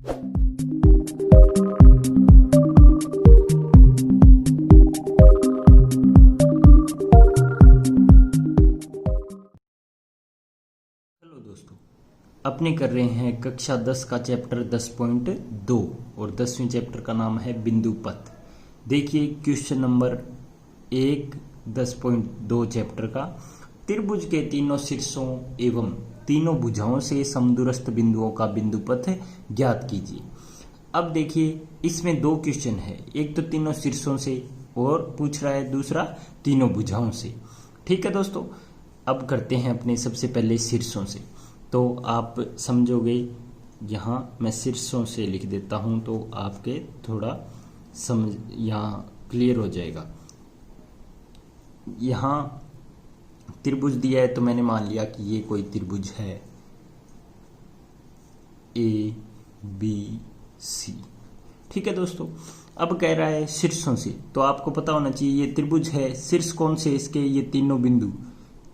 Hello दोस्तों, अपने कर रहे हैं कक्षा 10 का चैप्टर 10.2 और 10वीं चैप्टर का नाम है बिंदु पथ। देखिए क्वेश्चन नंबर 1 10.2 चैप्टर का, त्रिभुज के तीनों शीर्षों एवं तीनों भुजाओं से समदूरस्थ बिंदुओं का बिंदु पथ ज्ञात कीजिए। अब देखिए इसमें दो क्वेश्चन है, एक तो तीनों शीर्षों से और पूछ रहा है दूसरा तीनों भुजाओं से। ठीक है दोस्तों, अब करते हैं अपने सबसे पहले शीर्षों से। तो आप समझोगे, यहाँ मैं शीर्षों से लिख देता हूँ तो आपके थोड़ा समझ यहाँ क्लियर हो जाएगा। यहाँ त्रिभुज दिया है तो मैंने मान लिया कि ये कोई त्रिभुज है ए बी सी। ठीक है दोस्तों, अब कह रहा है शीर्षों से, तो आपको पता होना चाहिए ये त्रिभुज है। शीर्ष कौन से इसके, ये तीनों बिंदु,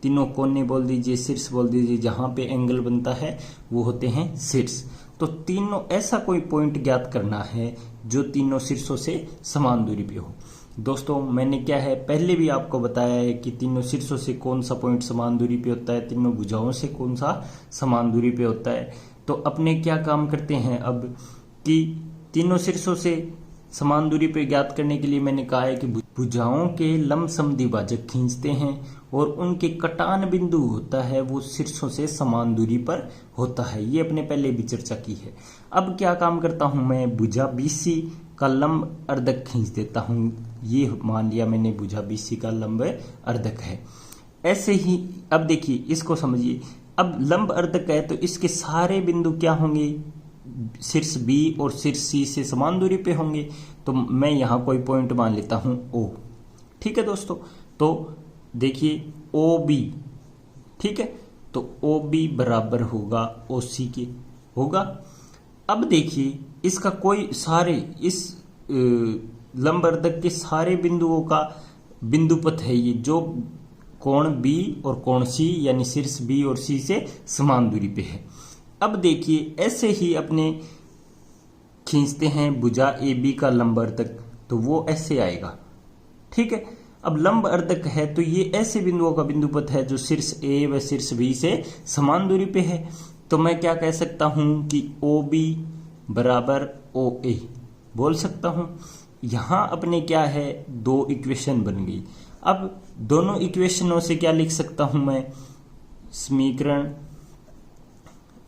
तीनों कोने बोल दीजिए, शीर्ष बोल दीजिए, जहां पे एंगल बनता है वो होते हैं शीर्ष। तो तीनों ऐसा कोई पॉइंट ज्ञात करना है जो तीनों शीर्षों से समान दूरी पे हो। दोस्तों मैंने क्या है पहले भी आपको बताया है कि तीनों शीर्षों से कौन सा पॉइंट समान दूरी पे होता है, तीनों भुजाओं से कौन सा समान दूरी पे होता है। तो अपने क्या काम करते हैं अब कि तीनों शीर्षों से समान दूरी पे ज्ञात करने के लिए मैंने कहा है कि भुजाओं के लंब समद्विभाजक खींचते हैं और उनके कटान बिंदु होता है वो शीर्षों से समान दूरी पर होता है। ये अपने पहले भी चर्चा की है। अब क्या काम करता हूं मैं, भुजा बीसी का लंब अर्धक खींच देता हूं। ये मान लिया मैंने भुजा बीसी का लंब अर्धक है। ऐसे ही अब देखिए इसको समझिए, अब लंब अर्धक है तो इसके सारे बिंदु क्या होंगे, शीर्ष बी और शीर्ष सी से समान दूरी पे होंगे। तो मैं यहां कोई पॉइंट मान लेता हूं ओ। ठीक है दोस्तों, तो देखिए ओ बी, ठीक है, तो ओ बी बराबर होगा ओ सी के होगा। अब देखिए इसका कोई सारे इस लंबवर्धक के सारे बिंदुओं का बिंदु पथ है ये, जो कोण बी और कोण सी यानी शीर्ष बी और सी से समान दूरी पे है। अब देखिए ऐसे ही अपने खींचते हैं भुजा ए बी का लंब अर्धक, तो वो ऐसे आएगा। ठीक है, अब लंब अर्धक है तो ये ऐसे बिंदुओं का बिंदु पथ है जो शीर्ष ए व शीर्ष बी से समान दूरी पे है। तो मैं क्या कह सकता हूं कि ओ बी बराबर ओ ए बोल सकता हूं। यहां अपने क्या है, दो इक्वेशन बन गई। अब दोनों इक्वेशनों से क्या लिख सकता हूं मैं, समीकरण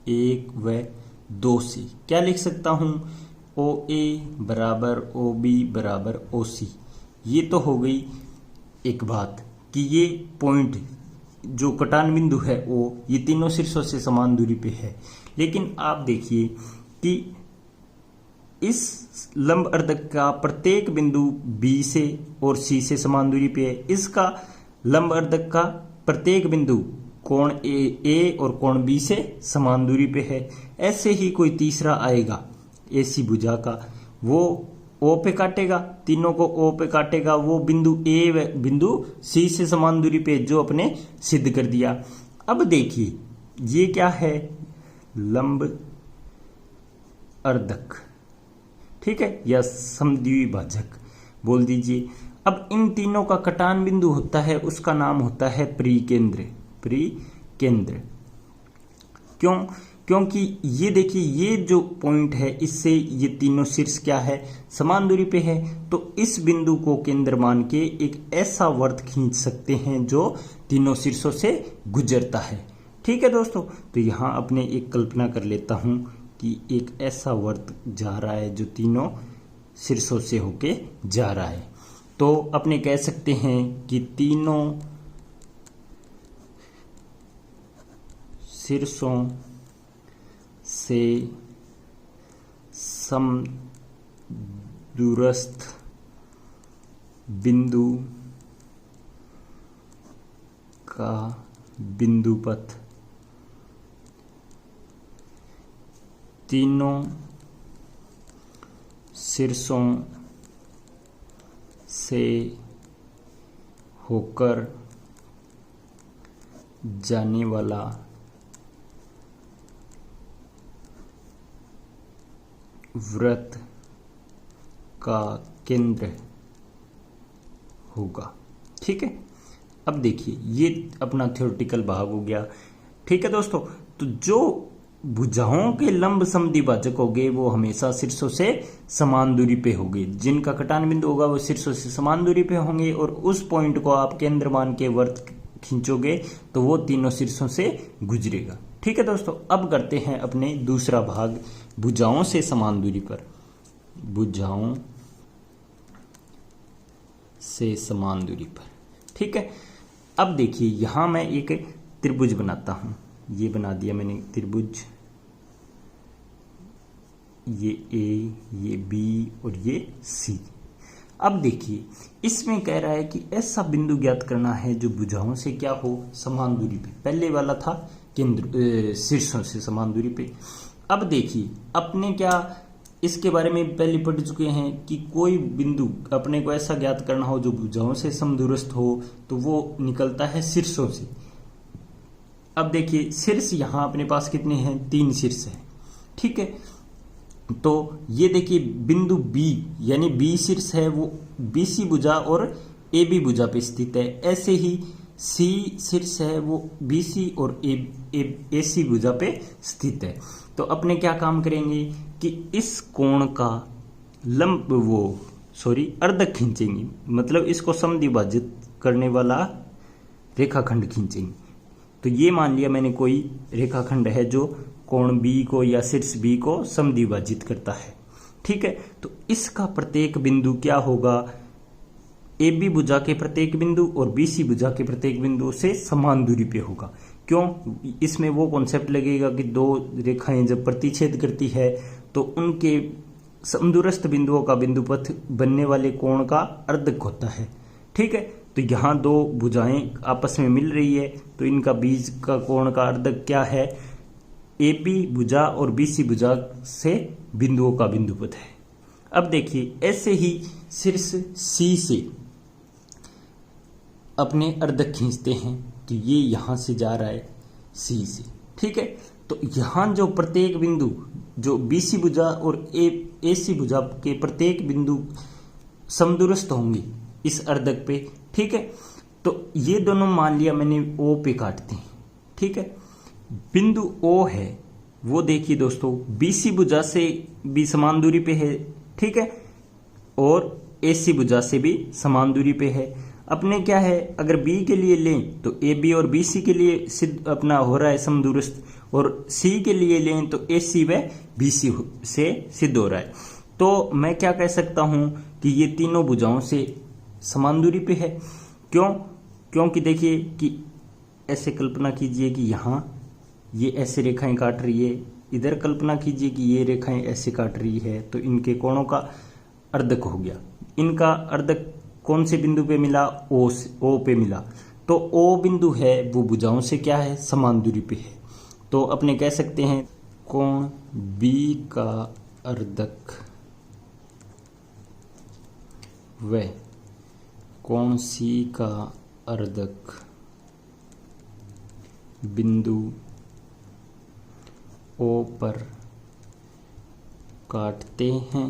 1 व 2 से क्या लिख सकता हूं, ओ ए बराबर ओ बी बराबर ओ सी। ये तो हो गई एक बात कि ये पॉइंट जो कटान बिंदु है ओ ये तीनों शीर्षों से समान दूरी पे है। लेकिन आप देखिए कि इस लंब अर्धक का प्रत्येक बिंदु बी से और सी से समान दूरी पे है। इसका लंब अर्धक का प्रत्येक बिंदु कोण ए और कोण बी से समान दूरी पे है। ऐसे ही कोई तीसरा आएगा ऐसी भुजा का, वो ओ पे काटेगा, तीनों को ओ पे काटेगा, वो बिंदु ए व बिंदु सी से समान दूरी पे, जो अपने सिद्ध कर दिया। अब देखिए ये क्या है, लंब अर्धक, ठीक है, या समद्विभाजक बोल दीजिए। अब इन तीनों का कटान बिंदु होता है, उसका नाम होता है परिकेंद्र। परिकेंद्र क्यों, क्योंकि ये देखिए ये जो पॉइंट है इससे ये तीनों शीर्ष क्या है, समान दूरी पे है। तो इस बिंदु को केंद्र मान के एक ऐसा वृत्त खींच सकते हैं जो तीनों शीर्षों से गुजरता है। ठीक है दोस्तों, तो यहां अपने एक कल्पना कर लेता हूं कि एक ऐसा वृत्त जा रहा है जो तीनों शीर्षों से होके जा रहा है। तो अपने कह सकते हैं कि तीनों शीर्षों से समदूरस्थ बिंदु का बिंदु पथ तीनों शीर्षों से होकर जाने वाला वृत्त का केंद्र होगा। ठीक है, अब देखिए ये अपना थ्योरेटिकल भाग हो गया। ठीक है दोस्तों, तो जो भुजाओं के लंब समद्विभाजक होंगे वो हमेशा शीर्षों से समान दूरी पे होंगे। जिनका कटान बिंदु होगा वो शीर्षों से समान दूरी पे होंगे और उस पॉइंट को आप केंद्र मान के वृत्त खींचोगे तो वो तीनों शीर्षों से गुजरेगा। ठीक है दोस्तों, अब करते हैं अपने दूसरा भाग भुजाओं से समान दूरी पर। भुजाओं से समान दूरी पर। ठीक है, अब देखिए यहां मैं एक त्रिभुज बनाता हूं। ये बना दिया मैंने त्रिभुज, ये ए, ये बी और ये सी। अब देखिए इसमें कह रहा है कि ऐसा बिंदु ज्ञात करना है जो भुजाओं से क्या हो, समान दूरी पे। पहले वाला था केंद्र शीर्षों से समान दूरी पे। अब देखिए अपने क्या इसके बारे में पहले पढ़ चुके हैं कि कोई बिंदु अपने को ऐसा ज्ञात करना हो जो भुजाओं से समदूरस्थ हो तो वो निकलता है शीर्षों से। अब देखिए शीर्ष यहां अपने पास कितने हैं, 3 शीर्ष हैं। ठीक है, तो ये देखिए बिंदु बी यानी बी शीर्ष है वो बीसी भुजा और ए बी भुजा पे स्थित है। ऐसे ही सी शीर्ष है वो बीसी और ए सी भुजा पे स्थित है। तो अपने क्या काम करेंगे कि इस कोण का लंब अर्धक खींचेंगे, मतलब इसको समद्विभाजित करने वाला रेखाखंड खींचेंगे। तो ये मान लिया मैंने कोई रेखाखंड है जो कोण बी को या शीर्ष बी को समद्विभाजित करता है। ठीक है, तो इसका प्रत्येक बिंदु क्या होगा, ए बी भुजा के प्रत्येक बिंदु और बी सी भुजा के प्रत्येक बिंदु से समान दूरी पे होगा। क्यों, इसमें वो कॉन्सेप्ट लगेगा कि दो रेखाएं जब प्रतिच्छेद करती है तो उनके समदूरस्थ बिंदुओं का बिंदुपथ बनने वाले कोण का अर्धक होता है। ठीक है, तो यहाँ दो भुजाएं आपस में मिल रही है तो इनका बीच का कोण का अर्धक क्या है, ए बी भुजा और बी सी भुजा से बिंदुओं का बिंदुपथ है। अब देखिए ऐसे ही शीर्ष सी से अपने अर्धक खींचते हैं तो ये यहां से जा रहा है सी से। ठीक है, तो यहां जो प्रत्येक बिंदु जो बीसी भुजा और ए सी भुजा के प्रत्येक बिंदु समदूरस्थ होंगे इस अर्धक पे। ठीक है, तो ये दोनों मान लिया मैंने ओ पे काटते हैं। ठीक है, बिंदु ओ है वो देखिए दोस्तों बीसी भुजा से भी समान दूरी पे है। ठीक है, और एसी भुजा से भी समान दूरी पे है। अपने क्या है, अगर बी के लिए लें तो ए बी और बी सी के लिए सिद्ध अपना हो रहा है समदूरस्थ, और सी के लिए लें तो ए सी व बी सी से सिद्ध हो रहा है। तो मैं क्या कह सकता हूं कि ये तीनों भुजाओं से समान दूरी पे है। क्यों, क्योंकि देखिए कि ऐसे कल्पना कीजिए कि यहाँ ये ऐसे रेखाएं काट रही है, इधर कल्पना कीजिए कि ये रेखाएं ऐसे काट रही है, तो इनके कोणों का अर्धक हो गया। इनका अर्धक कौन से बिंदु पे मिला, ओ पे मिला। तो ओ बिंदु है वो भुजाओं से क्या है, समान दूरी पे है। तो अपने कह सकते हैं कोण बी का अर्धक व कोण सी का अर्धक बिंदु ओ पर काटते हैं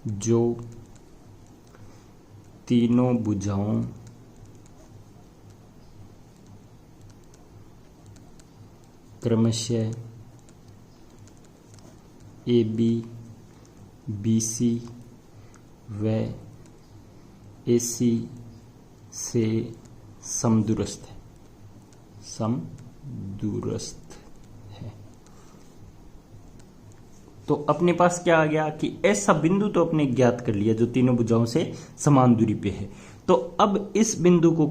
जो तीनों भुजाओं क्रमशः ए बी बी सी व ए सी से समदूरस्थ है। तो अपने पास क्या आ गया कि ऐसा बिंदु तो अपने ज्ञात कर लिया जो तीनों भुजाओं से समान दूरी पे है। तो अब इस बिंदु को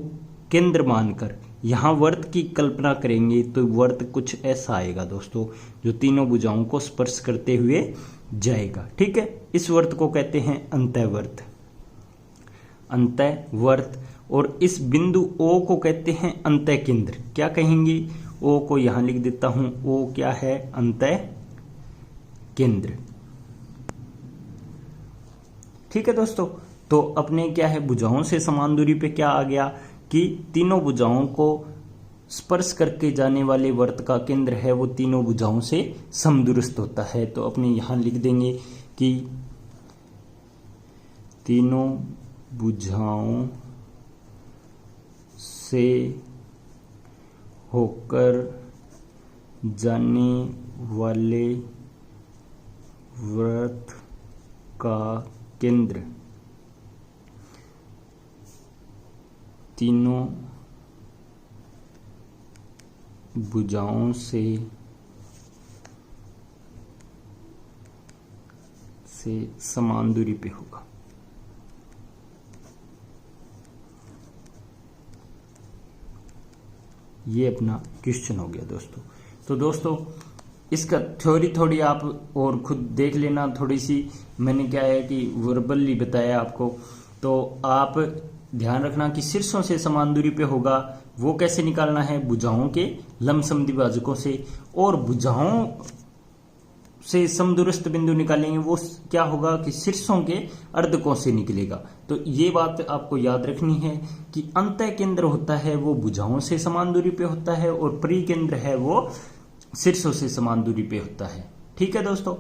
केंद्र मानकर यहां वर्त की कल्पना करेंगे तो वर्त कुछ ऐसा आएगा दोस्तों, जो तीनों भुजाओं को स्पर्श करते हुए जाएगा। ठीक है, इस वर्त को कहते हैं अंतःवर्त। अंतःवर्त। और इस बिंदु ओ को कहते हैं अंतः केंद्र। क्या कहेंगे, ओ को यहां लिख देता हूं, ओ क्या है, अंतः केंद्र। ठीक है दोस्तों, तो अपने क्या है भुजाओं से समान दूरी पे क्या आ गया कि तीनों भुजाओं को स्पर्श करके जाने वाले वर्त का केंद्र है वो तीनों भुजाओं से समदूरस्थ होता है। तो अपने यहां लिख देंगे कि तीनों भुजाओं से होकर जाने वाले वर्त का केंद्र तीनों भुजाओं से समान दूरी पे होगा। ये अपना क्वेश्चन हो गया दोस्तों। तो दोस्तों इसका थ्योरी थोड़ी आप और खुद देख लेना, थोड़ी सी मैंने क्या है कि वर्बली बताया आपको। तो आप ध्यान रखना कि शीर्षों से समान दूरी पे होगा, वो कैसे निकालना है, भुजाओं के लंब समद्विभाजकों से, और भुजाओं से समदूरस्थ बिंदु निकालेंगे वो क्या होगा कि शीर्षों के अर्धकों से निकलेगा। तो ये बात आपको याद रखनी है कि अंतः केंद्र होता है वो भुजाओं से समान दूरी पे होता है और परिकेंद्र है वो शीर्षों से समान दूरी पे होता है। ठीक है दोस्तों।